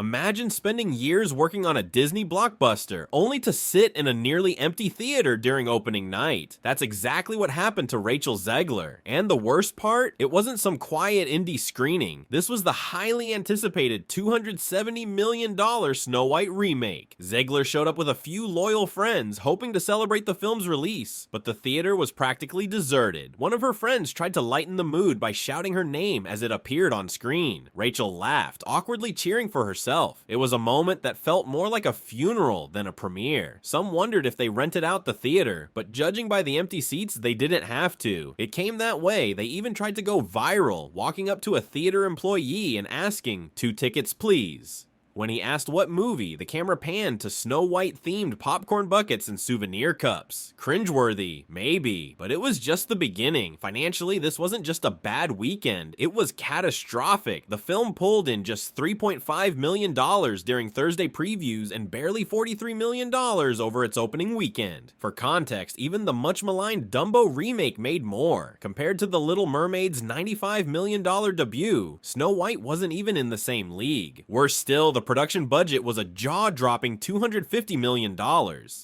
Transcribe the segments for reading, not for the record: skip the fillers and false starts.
Imagine spending years working on a Disney blockbuster, only to sit in a nearly empty theater during opening night. That's exactly what happened to Rachel Zegler. And the worst part? It wasn't some quiet indie screening. This was the highly anticipated $270 million Snow White remake. Zegler showed up with a few loyal friends, hoping to celebrate the film's release, but the theater was practically deserted. One of her friends tried to lighten the mood by shouting her name as it appeared on screen. Rachel laughed, awkwardly cheering for herself. It was a moment that felt more like a funeral than a premiere. Some wondered if they rented out the theater, but judging by the empty seats, they didn't have to. It came that way. They even tried to go viral, walking up to a theater employee and asking, "2 tickets, please." When he asked what movie, the camera panned to Snow White themed popcorn buckets and souvenir cups. Cringeworthy, maybe, but it was just the beginning. Financially, this wasn't just a bad weekend, it was catastrophic. The film pulled in just $3.5 million during Thursday previews and barely $43 million over its opening weekend. For context, even the much maligned Dumbo remake made more. Compared to The Little Mermaid's $95 million debut, Snow White wasn't even in the same league. Worse still, the production budget was a jaw-dropping $250 million,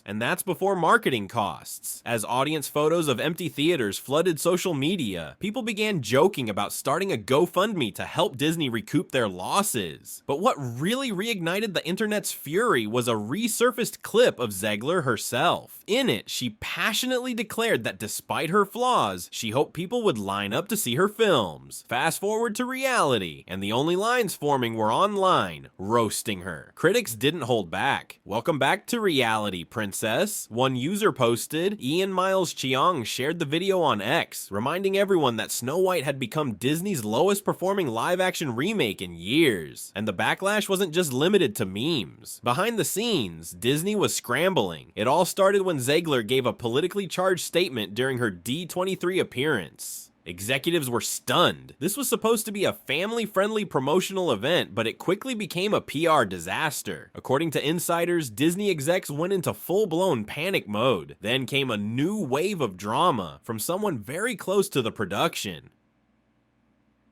and that's before marketing costs. As audience photos of empty theaters flooded social media, people began joking about starting a GoFundMe to help Disney recoup their losses. But what really reignited the internet's fury was a resurfaced clip of Zegler herself. In it, she passionately declared that despite her flaws, she hoped people would line up to see her films. Fast forward to reality, and the only lines forming were online, roasting her. Critics didn't hold back. "Welcome back to reality, princess." One user posted. Ian Miles Cheong shared the video on X, reminding everyone that Snow White had become Disney's lowest performing live-action remake in years. And the backlash wasn't just limited to memes. Behind the scenes, Disney was scrambling. It all started when Zegler gave a politically charged statement during her D23 appearance. Executives were stunned. This was supposed to be a family-friendly promotional event, but it quickly became a PR disaster. According to insiders, Disney execs went into full-blown panic mode. Then came a new wave of drama from someone very close to the production.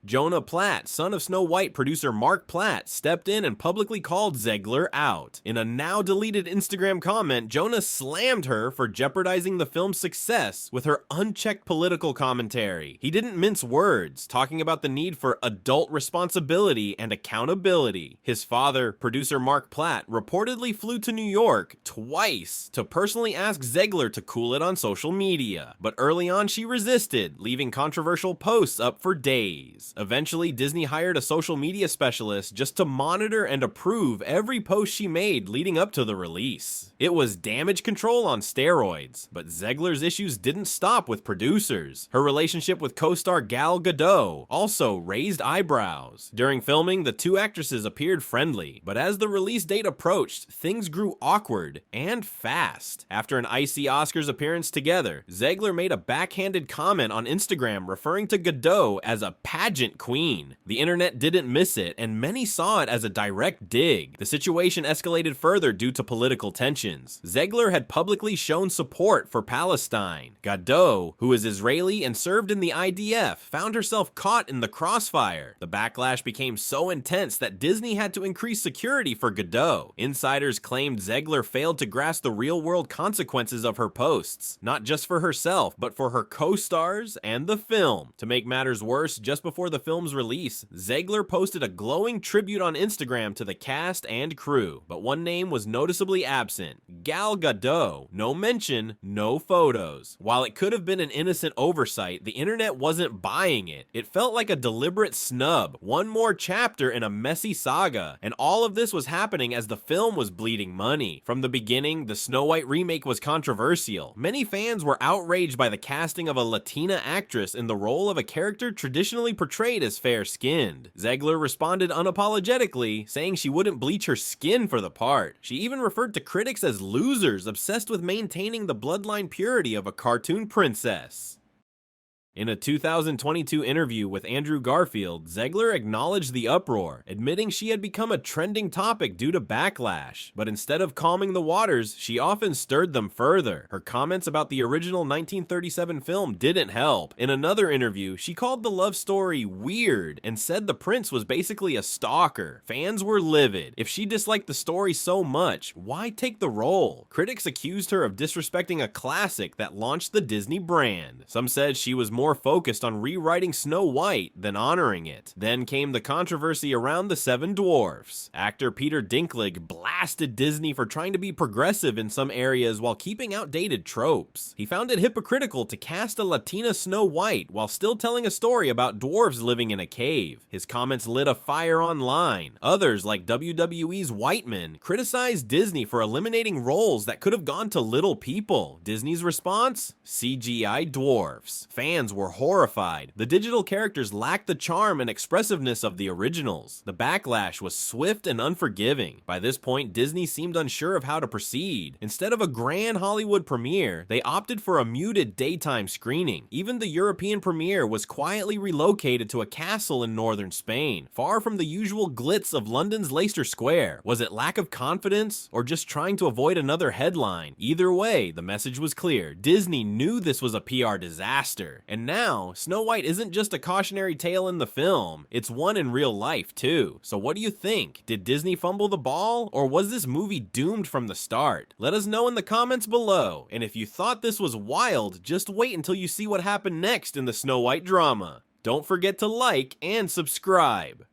Jonah Platt, son of Snow White producer Mark Platt, stepped in and publicly called Zegler out. In a now-deleted Instagram comment, Jonah slammed her for jeopardizing the film's success with her unchecked political commentary. He didn't mince words, talking about the need for adult responsibility and accountability. His father, producer Mark Platt, reportedly flew to New York twice to personally ask Zegler to cool it on social media. But early on, she resisted, leaving controversial posts up for days. Eventually, Disney hired a social media specialist just to monitor and approve every post she made leading up to the release. It was damage control on steroids, but Zegler's issues didn't stop with producers. Her relationship with co-star Gal Gadot also raised eyebrows. During filming, the two actresses appeared friendly, but as the release date approached, things grew awkward and fast. After an icy Oscars appearance together, Zegler made a backhanded comment on Instagram referring to Gadot as a pageant queen. The internet didn't miss it, and many saw it as a direct dig. The situation escalated further due to political tensions. Zegler had publicly shown support for Palestine. Gadot, who is Israeli and served in the IDF, found herself caught in the crossfire. The backlash became so intense that Disney had to increase security for Gadot. Insiders claimed Zegler failed to grasp the real-world consequences of her posts, not just for herself, but for her co-stars and the film. To make matters worse, just before the film's release, Zegler posted a glowing tribute on Instagram to the cast and crew, but one name was noticeably absent: Gal Gadot. No mention, no photos. While it could have been an innocent oversight, the internet wasn't buying it. It felt like a deliberate snub, one more chapter in a messy saga, and all of this was happening as the film was bleeding money. From the beginning, the Snow White remake was controversial. Many fans were outraged by the casting of a Latina actress in the role of a character traditionally portrayed as fair-skinned. Zegler responded unapologetically, saying she wouldn't bleach her skin for the part. She even referred to critics as losers obsessed with maintaining the bloodline purity of a cartoon princess. In a 2022 interview with Andrew Garfield, Zegler acknowledged the uproar, admitting she had become a trending topic due to backlash. But instead of calming the waters, she often stirred them further. Her comments about the original 1937 film didn't help. In another interview, she called the love story weird and said the prince was basically a stalker. Fans were livid. If she disliked the story so much, why take the role? Critics accused her of disrespecting a classic that launched the Disney brand. Some said she was more focused on rewriting Snow White than honoring it. Then came the controversy around the Seven Dwarfs. Actor Peter Dinklage blasted Disney for trying to be progressive in some areas while keeping outdated tropes. He found it hypocritical to cast a Latina Snow White while still telling a story about dwarves living in a cave. His comments lit a fire online. Others, like WWE's Whiteman, criticized Disney for eliminating roles that could have gone to little people. Disney's response? CGI dwarfs. Fans were horrified. The digital characters lacked the charm and expressiveness of the originals. The backlash was swift and unforgiving. By this point, Disney seemed unsure of how to proceed. Instead of a grand Hollywood premiere, they opted for a muted daytime screening. Even the European premiere was quietly relocated to a castle in northern Spain, far from the usual glitz of London's Leicester Square. Was it lack of confidence, or just trying to avoid another headline? Either way, the message was clear. Disney knew this was a PR disaster. And now, Snow White isn't just a cautionary tale in the film, it's one in real life too. So what do you think? Did Disney fumble the ball, or was this movie doomed from the start? Let us know in the comments below. And if you thought this was wild, just wait until you see what happened next in the Snow White drama. Don't forget to like and subscribe.